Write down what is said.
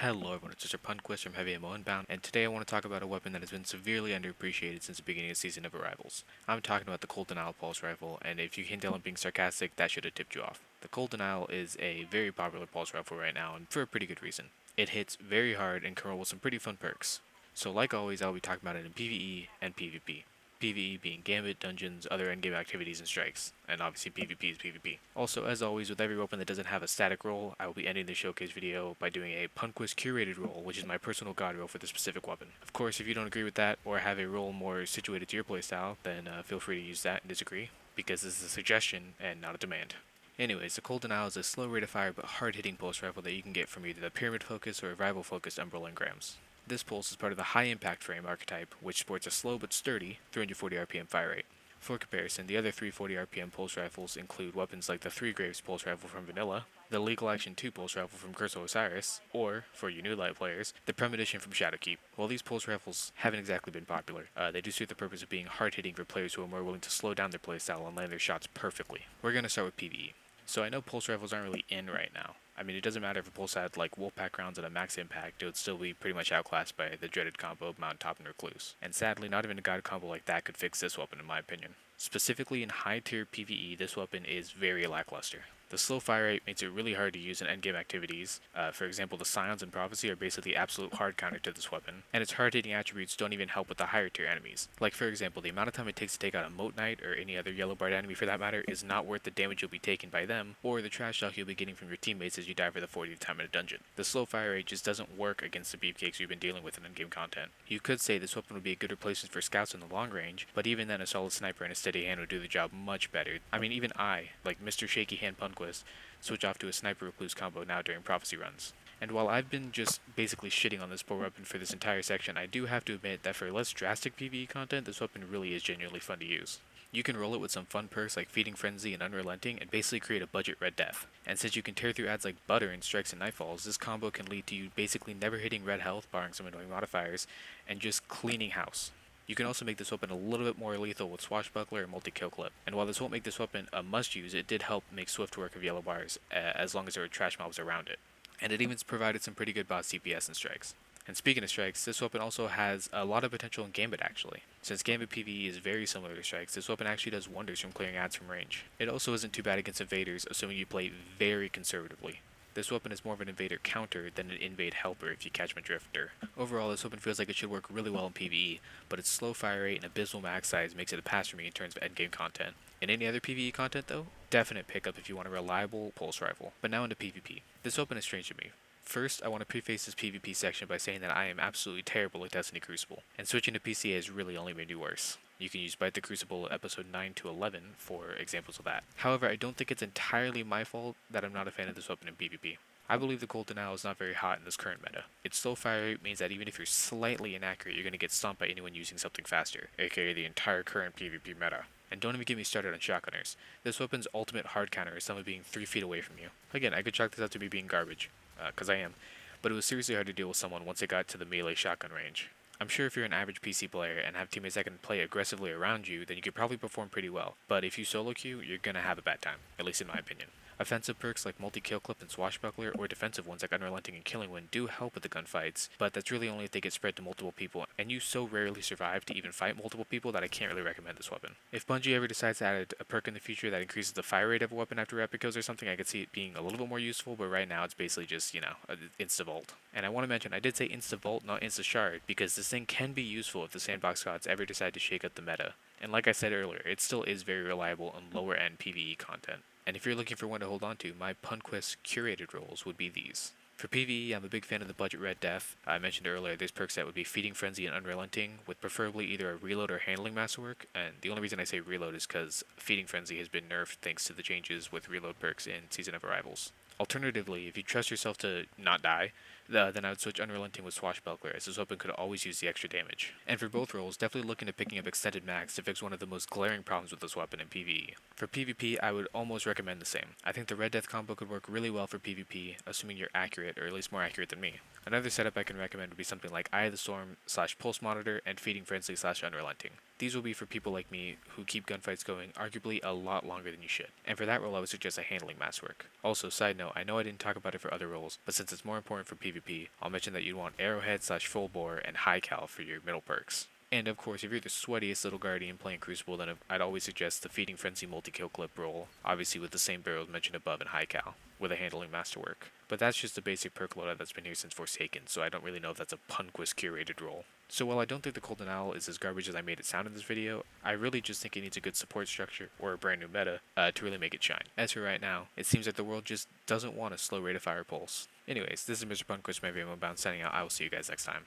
Hello everyone, it's Mr. Punquist from Heavy Ammo Unbound, and today I want to talk about a weapon that has been severely underappreciated since the beginning of Season of Arrivals. I'm talking about the Cold Denial Pulse Rifle, and if you can tell I'm being sarcastic, that should have tipped you off. The Cold Denial is a very popular pulse rifle right now, and for a pretty good reason. It hits very hard and can roll with some pretty fun perks. So like always, I'll be talking about it in PvE and PvP. PvE being Gambit, dungeons, other endgame activities, and strikes, and obviously PvP is PvP. Also, as always, with every weapon that doesn't have a static roll, I will be ending the showcase video by doing a Punquist curated roll, which is my personal god roll for the specific weapon. Of course, if you don't agree with that, or have a roll more situated to your playstyle, then feel free to use that and disagree, because this is a suggestion and not a demand. Anyways, the Cold Denial is a slow rate of fire but hard-hitting pulse rifle that you can get from either the Pyramid Focus or Rival Focused Umbrella Engrams. This pulse is part of the high impact frame archetype, which sports a slow but sturdy 340 RPM fire rate. For comparison, the other 340 RPM pulse rifles include weapons like the Three Graves pulse rifle from Vanilla, the Legal Action 2 pulse rifle from Curse of Osiris, or, for you new light players, the Premonition from Shadowkeep. While these pulse rifles haven't exactly been popular, they do suit the purpose of being hard-hitting for players who are more willing to slow down their playstyle and land their shots perfectly. We're going to start with PvE. So I know pulse rifles aren't really in right now. I mean, it doesn't matter if a pulse had like Wolfpack rounds at a max impact, it would still be pretty much outclassed by the dreaded combo of Mountaintop and Recluse. And sadly, not even a god combo like that could fix this weapon in my opinion. Specifically in high tier PvE, this weapon is very lackluster. The slow fire rate makes it really hard to use in endgame activities. For example, the Scions and Prophecy are basically absolute hard counter to this weapon, and its hard-hitting attributes don't even help with the higher tier enemies. Like for example, the amount of time it takes to take out a Moat Knight, or any other yellow barred enemy for that matter, is not worth the damage you'll be taking by them, or the trash talk you'll be getting from your teammates as you die for the 40th time in a dungeon. The slow fire rate just doesn't work against the beefcakes we've been dealing with in endgame content. You could say this weapon would be a good replacement for scouts in the long range, but even then a solid sniper and a steady hand would do the job much better. I mean, even I, like Mr. Shaky Hand Punquist, switch off to a Sniper Recluse combo now during Prophecy runs. And while I've been just basically shitting on this poor weapon for this entire section, I do have to admit that for less drastic PvE content, this weapon really is genuinely fun to use. You can roll it with some fun perks like Feeding Frenzy and Unrelenting and basically create a budget Red Death. And since you can tear through adds like butter in Strikes and Nightfalls, this combo can lead to you basically never hitting red health, barring some annoying modifiers, and just cleaning house. You can also make this weapon a little bit more lethal with Swashbuckler and Multi-Kill Clip. And while this won't make this weapon a must-use, it did help make swift work of yellow bars, as long as there were trash mobs around it. And it even provided some pretty good boss CPS and strikes. And speaking of strikes, this weapon also has a lot of potential in Gambit actually. Since Gambit PvE is very similar to strikes, this weapon actually does wonders from clearing ads from range. It also isn't too bad against invaders, assuming you play very conservatively. This weapon is more of an invader counter than an invade helper if you catch my drifter. Overall, this weapon feels like it should work really well in PvE, but its slow fire rate and abysmal max size makes it a pass for me in terms of endgame content. In any other PvE content though, definite pickup if you want a reliable pulse rifle. But now into PvP. This weapon is strange to me. First, I want to preface this PvP section by saying that I am absolutely terrible at Destiny Crucible, and switching to PCA has really only made me worse. You can use Bite the Crucible episode 9 to 11 for examples of that. However, I don't think it's entirely my fault that I'm not a fan of this weapon in PvP. I believe the Cold Denial is not very hot in this current meta. Its slow fire rate means that even if you're slightly inaccurate, you're going to get stomped by anyone using something faster, aka the entire current PvP meta. And don't even get me started on shotgunners. This weapon's ultimate hard counter is someone being 3 feet away from you. Again, I could chalk this up to me being garbage, because I am, but it was seriously hard to deal with someone once it got to the melee shotgun range. I'm sure if you're an average PC player and have teammates that can play aggressively around you, then you could probably perform pretty well, but if you solo queue, you're gonna have a bad time, at least in my opinion. Offensive perks like Multi-Kill Clip and Swashbuckler, or defensive ones like Unrelenting and Killing Wind do help with the gunfights, but that's really only if they get spread to multiple people, and you so rarely survive to even fight multiple people that I can't really recommend this weapon. If Bungie ever decides to add a perk in the future that increases the fire rate of a weapon after epic kills or something, I could see it being a little bit more useful, but right now it's basically just, insta-vault. And I want to mention, I did say insta-vault, not insta-shard, because this thing can be useful if the sandbox gods ever decide to shake up the meta. And like I said earlier, it still is very reliable in lower end PvE content. And if you're looking for one to hold on to, my Punquist curated rolls would be these. For PvE, I'm a big fan of the budget Red Death. I mentioned earlier there's perks that would be Feeding Frenzy and Unrelenting, with preferably either a reload or handling masterwork, and the only reason I say reload is because Feeding Frenzy has been nerfed thanks to the changes with reload perks in Season of Arrivals. Alternatively, if you trust yourself to not die, then I would switch Unrelenting with Swashbuckler, as this weapon could always use the extra damage. And for both roles, definitely look into picking up Extended Mags to fix one of the most glaring problems with this weapon in PvE. For PvP, I would almost recommend the same. I think the Red Death combo could work really well for PvP, assuming you're accurate, or at least more accurate than me. Another setup I can recommend would be something like Eye of the Storm / Pulse Monitor and Feeding Frenzy / Unrelenting. These will be for people like me who keep gunfights going arguably a lot longer than you should. And for that role, I would suggest a handling masterwork. Also, side note, I know I didn't talk about it for other roles, but since it's more important for PvP, PvP, I'll mention that you'd want Arrowhead / Full Bore and High Cal for your middle perks. And of course, if you're the sweatiest little guardian playing Crucible, then I'd always suggest the Feeding Frenzy multi-kill clip roll, obviously with the same barrels mentioned above in High Cal, with a handling masterwork. But that's just the basic perk loadout that's been here since Forsaken, so I don't really know if that's a Punquist curated roll. So while I don't think the Golden Owl is as garbage as I made it sound in this video, I really just think it needs a good support structure, or a brand new meta, to really make it shine. As for right now, it seems that the world just doesn't want a slow rate of fire pulse. Anyways, this is Mr. Punquist from Everyone Bound signing out. I will see you guys next time.